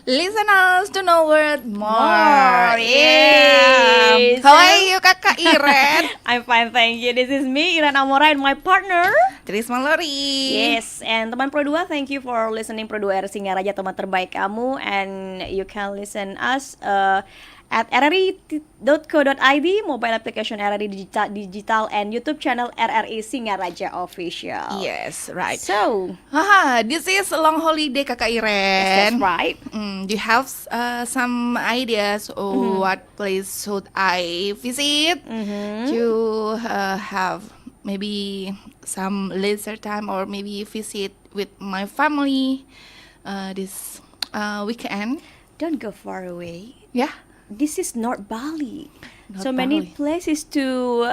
Listen us to know word more. Yes. How are you, Kakak Iren? I'm fine, thank you. This is me, Iren Amora, and my partner. Trisma Lori. Yes, and teman Pro 2, thank you for listening Pro 2 R Singaraja, teman terbaik kamu. And you can listen us at rri.co.id, mobile application RRI Digital, and YouTube channel RRI Singaraja Official. Yes, right. So, Haha, this is a long holiday, Kakak Iren. that's right. Do you have some ideas what place should I visit to have maybe some leisure time or maybe visit with my family this weekend? Don't go far away. Yeah. This is North Bali. North So many Bali. places to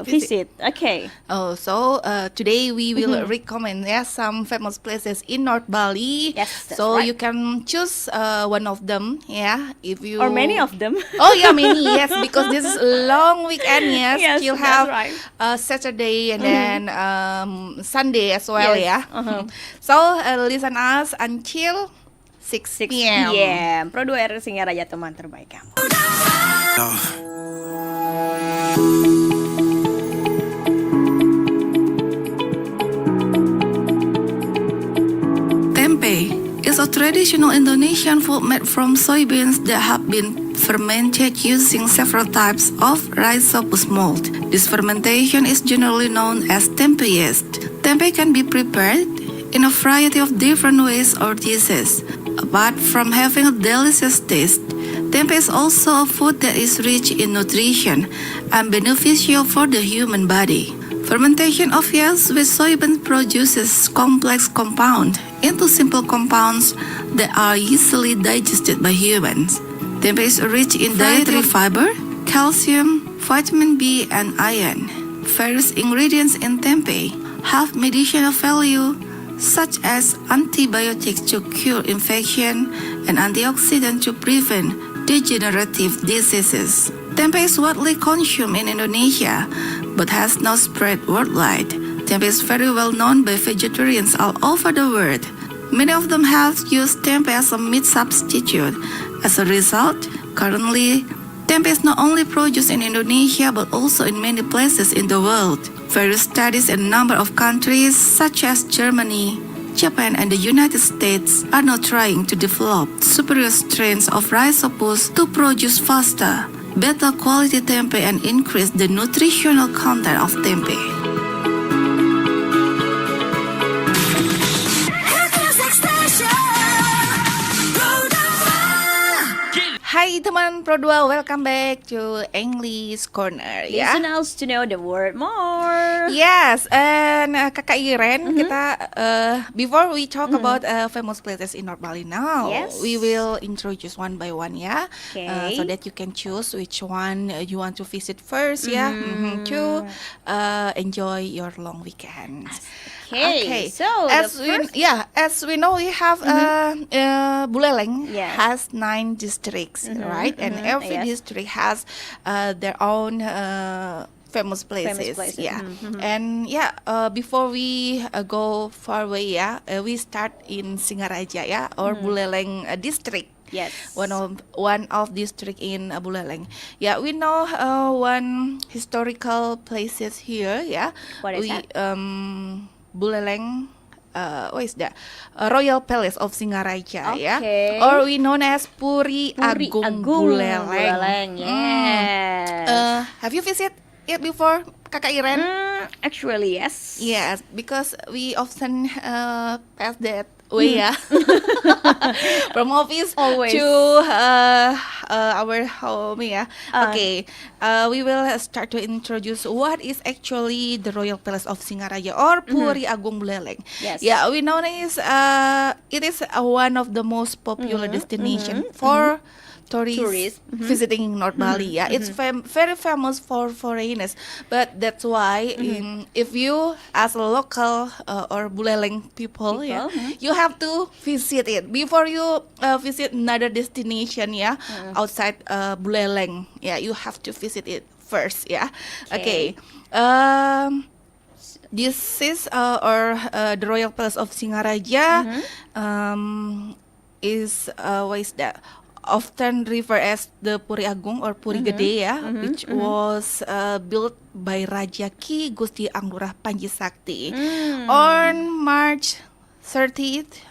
visit. Okay. Oh, so today we will recommend some famous places in North Bali. Yes, that's so right. you can choose one of them, if you Or many of them. Oh yeah, many, yes, because this is a long weekend. Yes, Yes, you'll that's have right. Saturday and then Sunday as well. Yes, Yeah. So listen us until 6 6 p.m. p.m. Pro 2 R Singaraja, teman terbaik kamu. Tempe is a traditional Indonesian food made from soybeans that have been fermented using several types of rhizopus mold. This fermentation is generally known as tempe yeast. Tempe can be prepared in a variety of different ways or dishes. Apart from having a delicious taste, tempe is also a food that is rich in nutrition and beneficial for the human body. Fermentation of yeast with soybean produces complex compounds into simple compounds that are easily digested by humans. Tempe is rich in dietary fiber, calcium, vitamin B, and iron. Various ingredients in tempeh have medicinal value, such as antibiotics to cure infection and antioxidant to prevent degenerative diseases. Tempeh is widely consumed in Indonesia, but has now spread worldwide. Tempeh is very well known by vegetarians all over the world. Many of them have used tempeh as a meat substitute. As a result, currently, tempeh is not only produced in Indonesia but also in many places in the world. Various studies in a number of countries such as Germany, Japan, and the United States are now trying to develop superior strains of rhizopus to produce faster, better quality tempeh and increase the nutritional content of tempeh. Hai teman Pro 2, welcome back to English Corner. Listen us to know the word more. Yes, and Kakak Iren, kita before we talk about famous places in North Bali now, Yes. we will introduce one by one, Okay. so that you can choose which one you want to visit first, to enjoy your long weekend. Okay. So as the first, as we know, we have Buleleng Yes. has 9 districts, right? And every yes. district has their own famous places. places. Yeah. And before we go far away, we start in Singaraja, or Buleleng district. yes. One of district in Buleleng. Yeah, we know one historical places here. Yeah, What is that? Buleleng. What is that? Royal Palace of Singaraja. Yeah, Okay. or we known as Puri Puri Agung Buleleng. Buleleng. Yes. Have you visit it before, Kakak Iren? Actually, yes. Yes, because we often pass that way, from office Always. to our home, Okay, we will start to introduce what is actually the Royal Palace of Singaraja or Puri Agung Buleleng. Yes. Yeah, we know it is one of the most popular destination for tourists visiting North Bali. Yeah, it's very famous for foreigners, but that's why if you as a local or Buleleng people, you have to visit it before you visit another destination. Outside Buleleng. Yeah, you have to visit it first. Yeah. Okay. This is the Royal Palace of Singaraja. is what is that? Often referred as the Puri Agung or Puri Gede ya, which was built by Raja Ki Gusti Anggurah Panji Sakti on March 30th,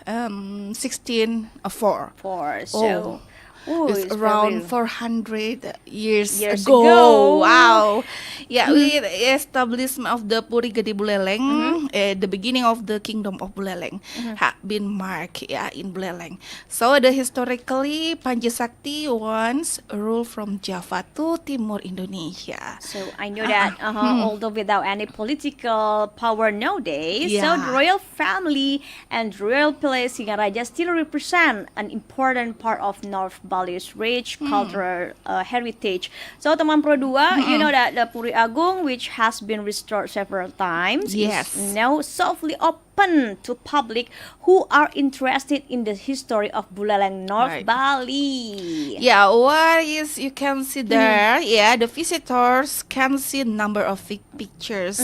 1604. So, It's around 400 years Years ago. ago. Wow. Yeah, with the establishment of the Puri Gede Buleleng, the beginning of the kingdom of Buleleng had been marked in Buleleng. So the historically Panji Sakti once ruled from Java to Timur Indonesia. So I know that although without any political power nowadays, so Yeah. the royal family and royal palace Singaraja still represent an important part of North Bali's rich cultural heritage. So teman Pro 2, you know that the Puri Agung, which has been restored several times, Yes. is now softly open to public who are interested in the history of Buleleng, North Right. Bali. Yeah, what is you can see there? Yeah, the visitors can see number of pictures,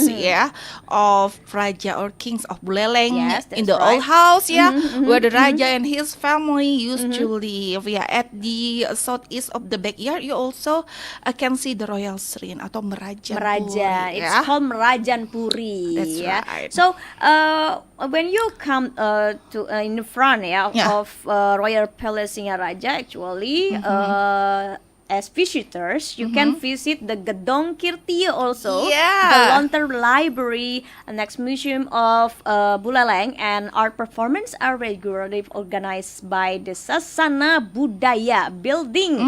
of Raja or kings of Buleleng Yes, in that's the old right. house, where the Raja and his family used to live. Yeah, at the southeast of the backyard, you also can see the royal shrine atau Merajan Merajan. Puri, It's called Merajan Puri. That's yeah. right. So when you come to in the front of Royal Palace Singaraja, actually. As visitors, you can visit the Gedong Kirtia also, Yeah. the Lontar Library, the next museum of Buleleng, and art performance are regularly organized by the Sasana Budaya Building.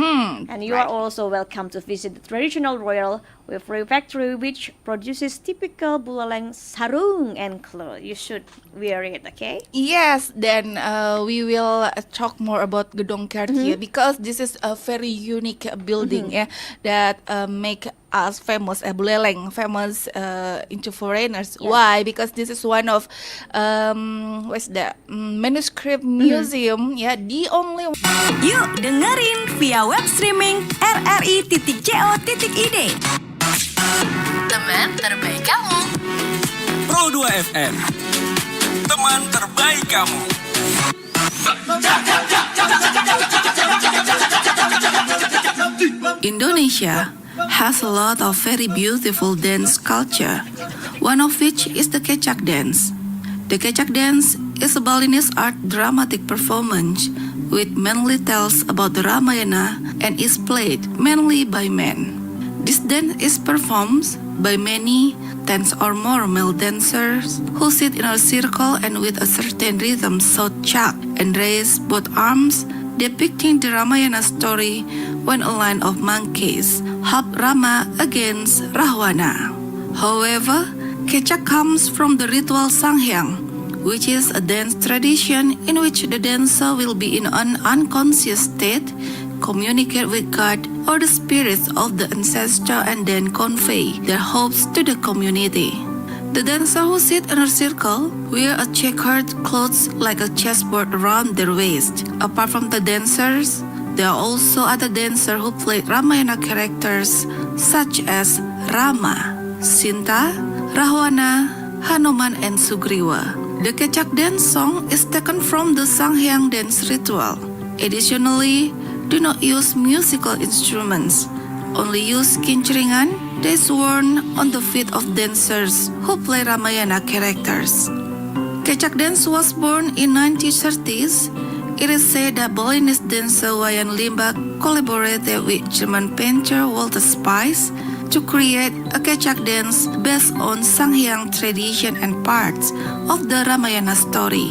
And you are also welcome to visit the traditional royal Weavery factory, which produces typical Buleleng sarung and clothes. You should wear it, okay? Yes, then we will talk more about Gedong Kartia because this is a very unique building that make us famous, Buleleng famous into foreigners. Why? Because this is one of what's that manuscript museum, the only one. Yuk dengerin via web streaming rri.co.id. Teman terbaik kamu. Pro 2 FM, teman terbaik kamu. Indonesia has a lot of very beautiful dance culture, one of which is the Kecak dance. The Kecak dance is a Balinese art dramatic performance which mainly tells about the Ramayana and is played mainly by men. This dance is performed by many 10 or more male dancers who sit in a circle and with a certain rhythm shout chak and raise both arms, depicting the Ramayana story when a line of monkeys help Rama against Rahwana. However, Kecak comes from the ritual Sanghyang, which is a dance tradition in which the dancer will be in an unconscious state, communicate with God or the spirits of the ancestor, and then convey their hopes to the community. The dancer who sit in a circle wear a checkered clothes like a chessboard around their waist. Apart from the dancers, there are also other dancers who play Ramayana characters such as Rama, Sinta, Rahwana, Hanuman, and Sugriwa. The Kecak dance song is taken from the Sanghyang dance ritual. Additionally, do not use musical instruments. Only use kincringan that is worn on the feet of dancers who play Ramayana characters. Kecak dance was born in 1930s. It is said that Balinese dancer Wayan Limbak collaborated with German painter Walter Spies to create a Kecak dance based on Sanghyang tradition and parts of the Ramayana story.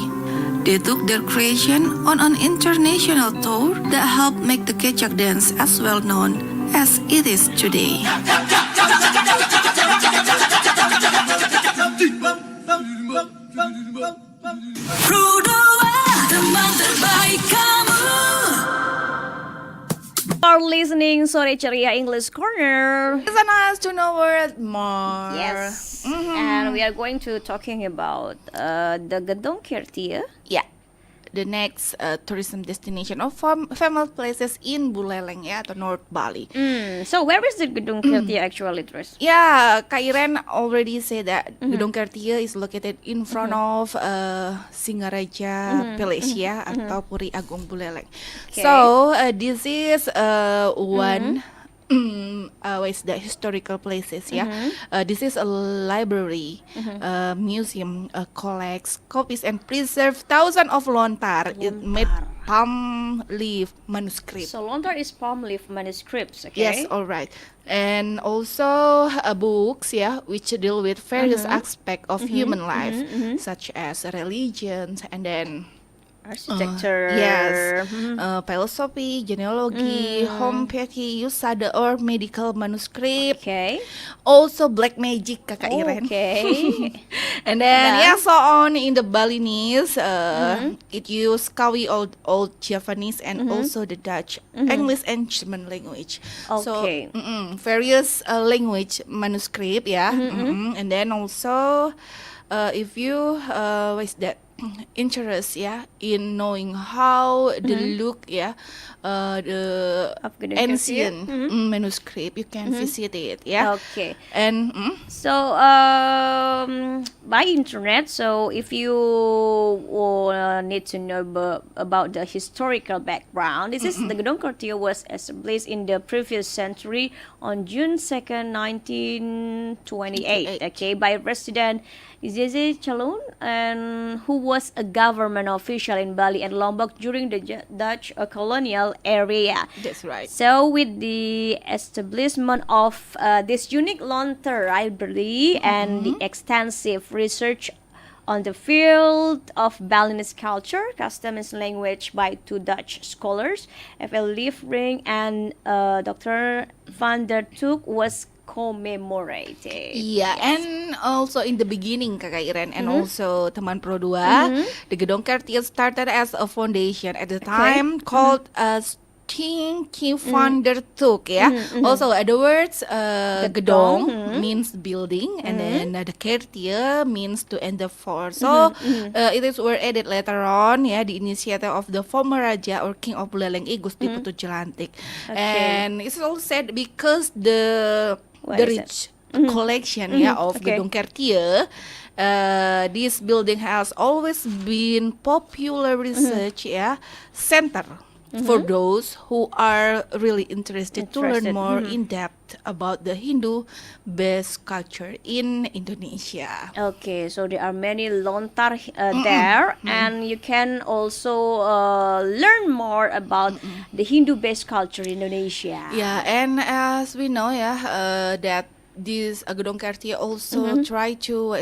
They took their creation on an international tour that helped make the Kecak dance as well known as it is today. Pro 2, teman terbaik kamu. Are listening Sore Ceria English Corner. Listen us to know word more. Yes, and we are going to talking about the Gedong Kirtia. Yeah. the next tourism destination or famous places in Buleleng ya, atau North Bali. So where is the Gedung Kirtia actually, Tris? Yeah, Kak Iren already said that Gedung Kirtia is located in front of Singaraja Palace ya, atau Puri Agung Buleleng. Okay. So this is one is the historical places ya. This is a library, museum, collects, copies and preserve thousands of lontar. It made palm leaf manuscript. So lontar is palm leaf manuscripts, okay? Yes, all right. And also books, yeah, which deal with various aspects of human life, such as religion and then Architecture. yes, philosophy, genealogy, homeopathy, usada or medical manuscript. Okay. Also black magic, Kakak Iren. Okay. And then so on in the Balinese, it use Kawi old Javanese and also the Dutch, English and German language. Okay. So various language manuscript, yeah. And then also if you what's that interest in knowing how the look the Of Gedung ancient manuscript, you can visit it, yeah. Okay. And So by internet, so if you need to know about the historical background, this is the Gedung Kirtia was established in the previous century on June 2nd, 1928, okay, by President Izeze Calon, and who was a government official in Bali and Lombok during the Dutch colonial area. that's right. So with the establishment of this unique lontar library and the extensive research on the field of Balinese culture, customs, and language by two Dutch scholars, F.L. Liefring and Dr. van der Toek, was commemorated. Yeah, and also in the beginning, Kakak Iren, and also teman Pro 2, the Gedung Kirtia started as a foundation at the time called King van der Toek, yeah. Also, the words gedong means building, and then the Kirtia means to enter for. So it is were added later on, yeah, the initiative of the former Raja or King of Buleleng, Gusti Putu Jelantik, and it's also said because the What is rich collection of Gedung Kirtia. This building has always been popular research center for those who are really interested to learn more in depth about the Hindu-based culture in Indonesia. Okay, so there are many lontar there, and you can also learn more about the Hindu-based culture in Indonesia. Yeah, and as we know, that this Gedung Kirtia also try to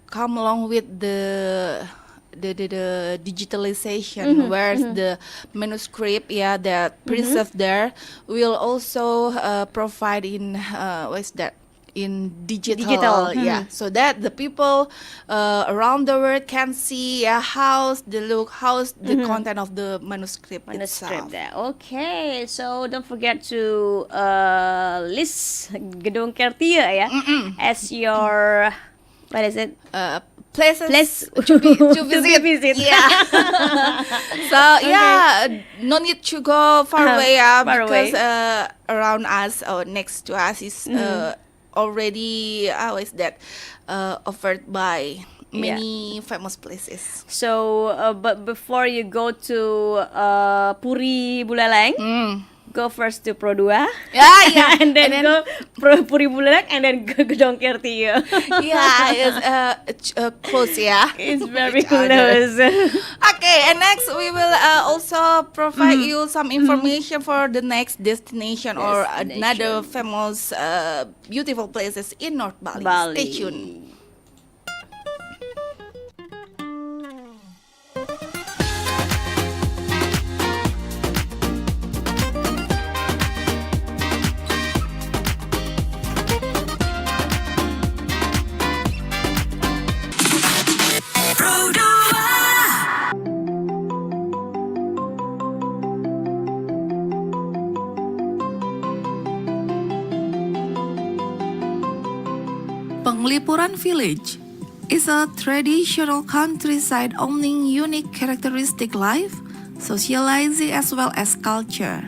come along with the digitalization, whereas the manuscript that preserved there will also provide in in digital. So that the people around the world can see how's the look, how's the content of the manuscript itself. There. Okay, so don't forget to list Gedung Kirtia as your, what is it? Places to visit. Yeah. So no need to go far away because around us or next to us is already offered by many famous places. So but before you go to Puri Buleleng, go first to Pro 2, yeah, and then go Puri Buleleng, and then go Gedung Kirtia. It's close, It's very close. Okay, and next we will also provide you some information for the next destination or another famous beautiful places in North Bali. Stay tuned. Penglipuran Village. is a traditional countryside owning unique characteristic life, socializing as well as culture.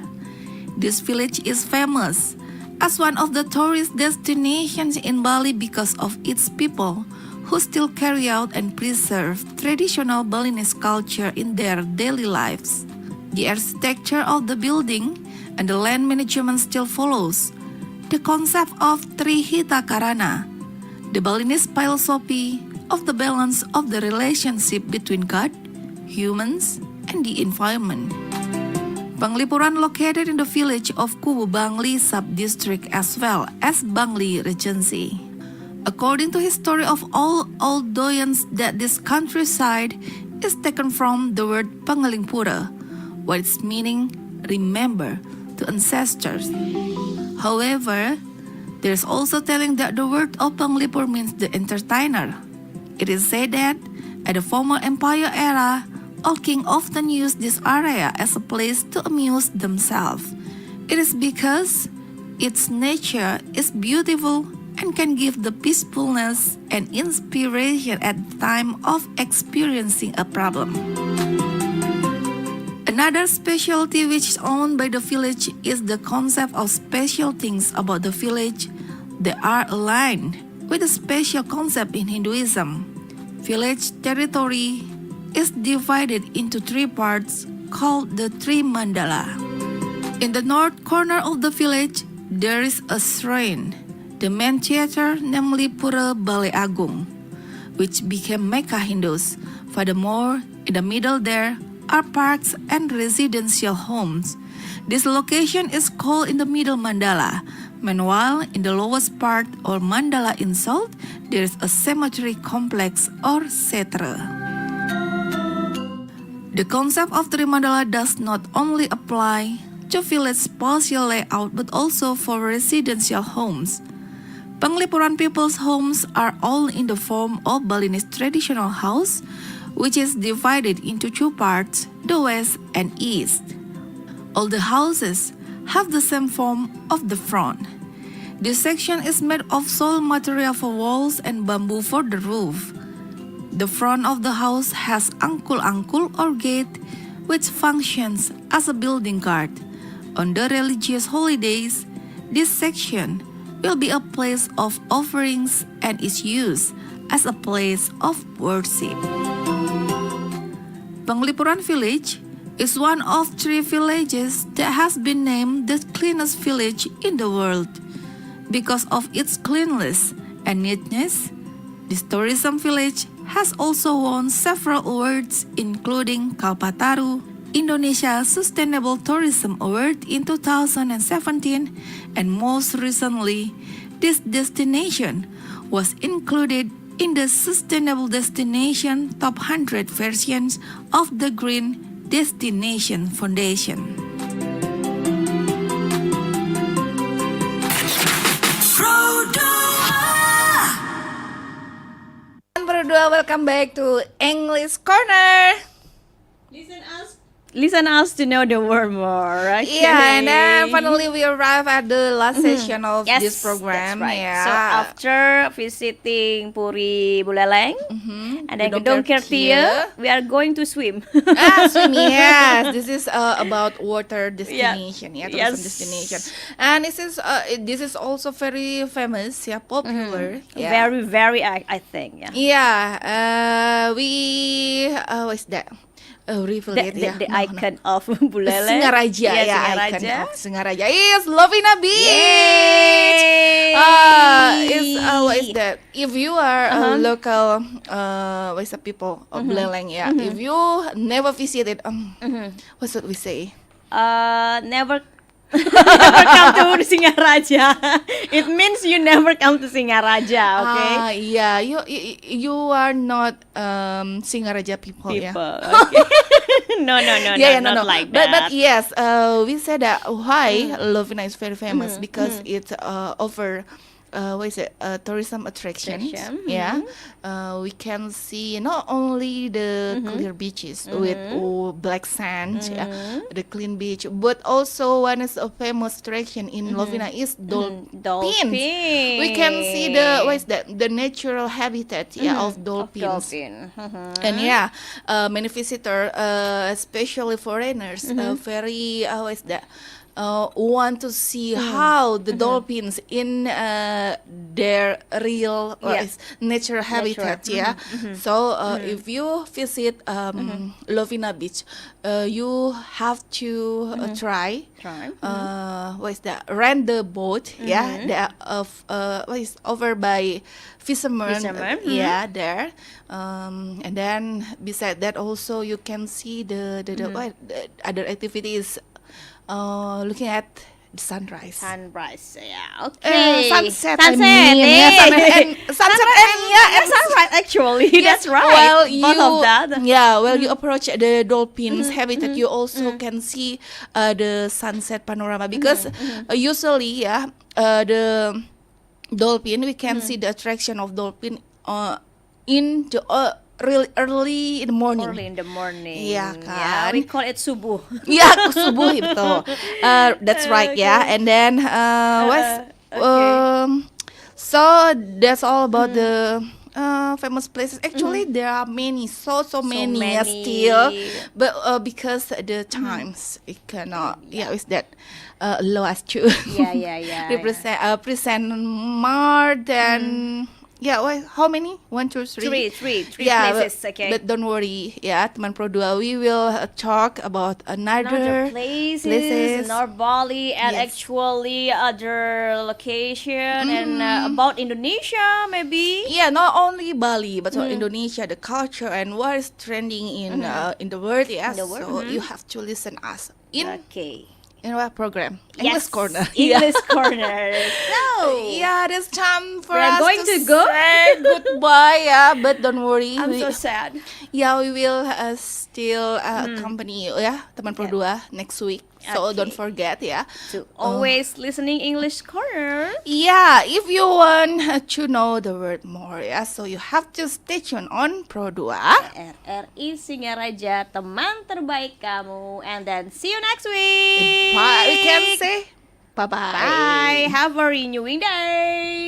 This village is famous as one of the tourist destinations in Bali because of its people who still carry out and preserve traditional Balinese culture in their daily lives. The architecture of the building and the land management still follows the concept of Trihita Karana, the Balinese philosophy of the balance of the relationship between God, humans, and the environment. Penglipuran located in the village of Kubu Bangli sub-district as well as Bangli Regency. According to history of all old doyens that this countryside is taken from the word Penglipura, what its meaning remember to ancestors. However, there is also telling that the word of Penglipur means the entertainer. It is said that at the former empire era, all kings often used this area as a place to amuse themselves. It is because its nature is beautiful and can give the peacefulness and inspiration at the time of experiencing a problem. Another specialty which is owned by the village is the concept of special things about the village that are aligned with a special concept in Hinduism. Village territory is divided into 3 parts called the Tri Mandala. In the north corner of the village, there is a shrine, the main theater, namely Pura Balai Agung, which became Mecca Hindus. Furthermore, in the middle there are parks and residential homes. This location is called in the middle mandala. Meanwhile, in the lowest part or mandala insult, there is a cemetery complex or setra. The concept of Tri Mandala does not only apply to village spatial layout but also for residential homes. Penglipuran people's homes are all in the form of Balinese traditional house, which is divided into 2 parts, the west and east. All the houses have the same form of the front. This section is made of soil material for walls and bamboo for the roof. The front of the house has angkul-angkul or gate, which functions as a building guard. On the religious holidays, this section will be a place of offerings and is used as a place of worship. Penglipuran village is one of 3 villages that has been named the cleanest village in the world. Because of its cleanliness and neatness, this tourism village has also won several awards including Kalpataru, Indonesia Sustainable Tourism Award in 2017, and most recently, this destination was included in the Sustainable Destination Top 100 versions of the Green Destination Foundation. Berdua, welcome back to English Corner. Listen us to know the word more. Okay? Yeah, and then finally we arrive at the last session of Yes, this program. that's right. Yeah. So after visiting Puri Buleleng and then Gedong Gedong Kertia, we are going to swim. Swim, yes. This is about water destination, Yeah. tourism Yes. destination, and this is also very famous, popular. Yeah. Very, very, I think. Yeah. Yeah, what is that? River The icon of Buleleng. Singaraja, Yeah, icon Singaraja. of Singaraja is Lovina Beach. Yay! What is that? If you are a local, what is the people of Buleleng, if you never visited, what should we say? Never come to Singaraja. It means you never come to Singaraja, okay? Yeah, you are not Singaraja people, yeah. Okay. No, not like that. But yes, we said that why Lovina is very famous because it offer what is it? Tourism attractions. Attraction, Yeah, we can see not only the clear beaches with black sand, yeah, the clean beach, but also one is a famous attraction in Lovina is dolphins. Dolphin. We can see the what is that? The natural habitat, yeah, of dolphins. And yeah, many visitors, especially foreigners, very what is that? Want to see how the dolphins in their real natural habitat, yeah. So if you visit Lovina Beach, you have to try. What is that? Rent the boat, yeah. They are what is over by fishermen, yeah, there. And then beside that also you can see the other activities. Looking at the sunrise. Yeah. Okay. Sunset. Sunset. Sunset and sunrise. Actually, yes, that's right. Well, Both of that. Yeah. Well, you approach the dolphins habitat. You also can see the sunset panorama because usually, yeah, the dolphin we can see the attraction of dolphin in the really early in the morning. Iya kan. Yeah, we call it subuh. Iya, subuh itu. That's right, yeah. And then so that's all about the famous places. Actually, there are many, so many, still, but because the times it cannot. Yeah, is that allow us to present more than. Yeah, well, how many? 1, 2, 3? Three yeah, places, okay. But don't worry, yeah, teman Pro 2, we will talk about another places, North Bali, and actually other location, and about Indonesia, maybe. Yeah, not only Bali, but also Indonesia, the culture, and what is trending in the world, yeah. So you have to listen us in our program, English Corner. English Corner. So yeah, it's time for we're us going to go. Say goodbye, yeah. But don't worry, I'm so sad. Yeah, we will still accompany you, yeah, teman Pro 2 next week. So don't forget, yeah, to always listening English Corner. Yeah, if you want to know the word more, yeah, so you have to stay tuned on Pro 2. RRI Singaraja, teman terbaik kamu, and then see you next week. Bye. We can say bye-bye. Bye. Have a renewing day.